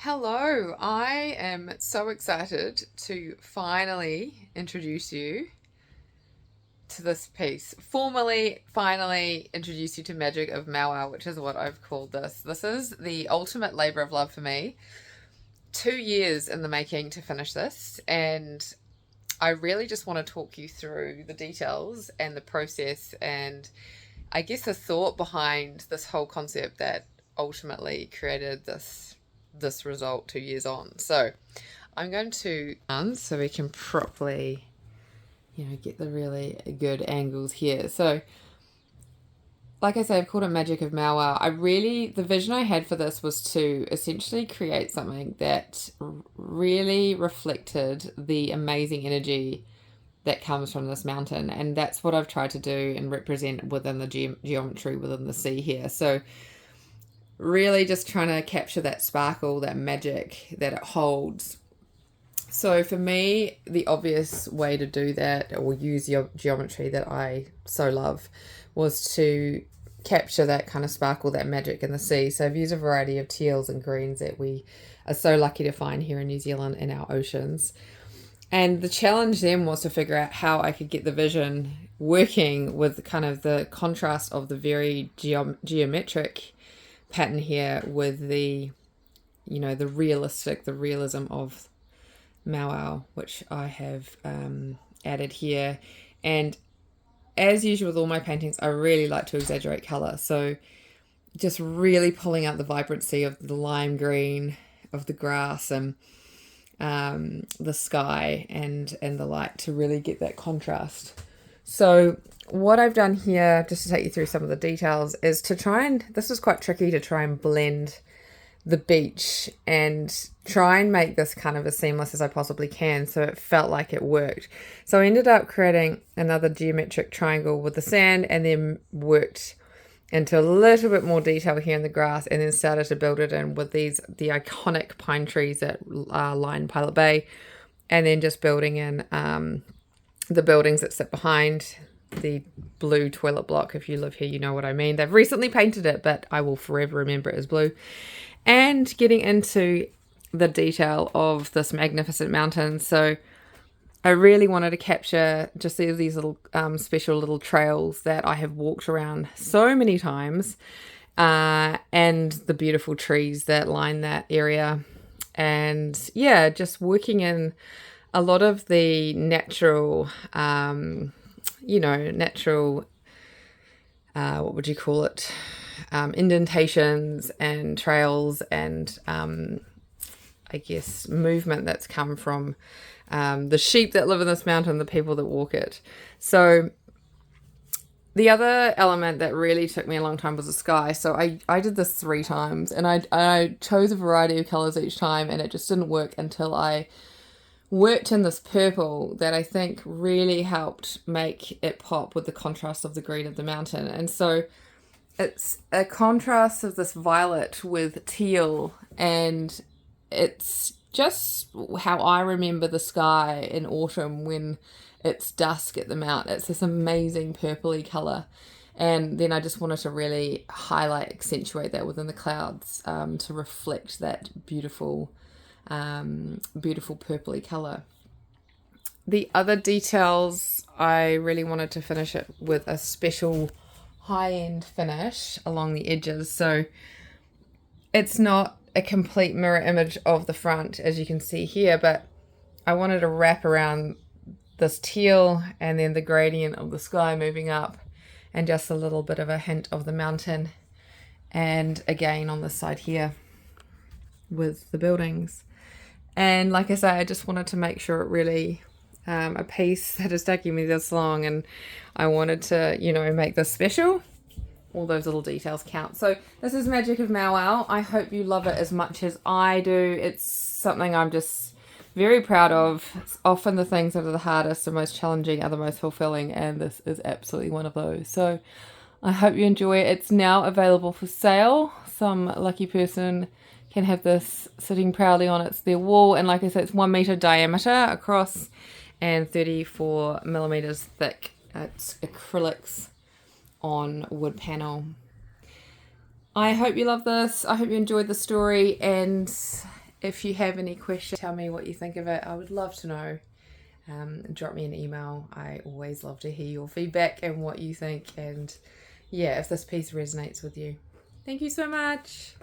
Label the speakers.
Speaker 1: Hello, I am so excited to finally introduce you to this piece. Formally, finally introduce you to Magic of Mawar, which is what I've called this. This is the ultimate labor of love for me. 2 years in the making to finish this, and I really just want to talk you through the details and the process and I guess the thought behind this whole concept that ultimately created this result 2 years on. So I'm going to so we can properly, get the really good angles here. So like I say, I've called it Magic of Mawar. The vision I had for this was to essentially create something that really reflected the amazing energy that comes from this mountain. And that's what I've tried to do and represent within the geometry within the sea here. So really just trying to capture that sparkle, that magic that it holds. So for me, the obvious way to do that or use geometry that I so love was to capture that kind of sparkle, that magic in the sea. So I've used a variety of teals and greens that we are so lucky to find here in New Zealand in our oceans. And the challenge then was to figure out how I could get the vision working with kind of the contrast of the very geometric pattern here with the realism of Mawar, which I have added here. And as usual with all my paintings, I really like to exaggerate colour. So just really pulling out the vibrancy of the lime green of the grass and the sky and the light to really get that contrast. So what I've done here, just to take you through some of the details, is this was quite tricky to try and blend the beach and try and make this kind of as seamless as I possibly can so it felt like it worked. So I ended up creating another geometric triangle with the sand and then worked into a little bit more detail here in the grass and then started to build it in with the iconic pine trees that line Pilot Bay, and then just building in the buildings that sit behind the blue toilet block. If you live here, you know what I mean. They've recently painted it, but I will forever remember it as blue. And getting into the detail of this magnificent mountain. So I really wanted to capture just these little special little trails that I have walked around so many times, and the beautiful trees that line that area. And yeah, just working in a lot of the natural, what would you call it? Indentations and trails and I guess movement that's come from the sheep that live in this mountain, the people that walk it. So the other element that really took me a long time was the sky. So I did this 3 times and I chose a variety of colors each time, and it just didn't work until I worked in this purple that I think really helped make it pop with the contrast of the green of the mountain. And so it's a contrast of this violet with teal, and it's just how I remember the sky in autumn when it's dusk at the mount. It's this amazing purpley colour. And then I just wanted to really highlight, accentuate that within the clouds to reflect that beautiful purpley colour. The other details, I really wanted to finish it with a special high-end finish along the edges. So it's not a complete mirror image of the front, as you can see here, but I wanted to wrap around this teal and then the gradient of the sky moving up and just a little bit of a hint of the mountain. And again on this side here with the buildings. And like I say, I just wanted to make sure it really a piece that is taking me this long, and I wanted to, make this special. All those little details count. So this is Magic of Mawar. I hope you love it as much as I do. It's something I'm just very proud of. It's often the things that are the hardest and most challenging are the most fulfilling, and this is absolutely one of those. So I hope you enjoy it. It's now available for sale. Some lucky person can have this sitting proudly on their wall, and like I said, it's 1 meter diameter across and 34 millimeters thick. It's acrylics on wood panel. I hope you love this. I hope you enjoyed the story, and If you have any questions, tell me what you think of it. I would love to know. Drop me an email. I always love to hear your feedback and what you think, and yeah, if this piece resonates with you. Thank you so much.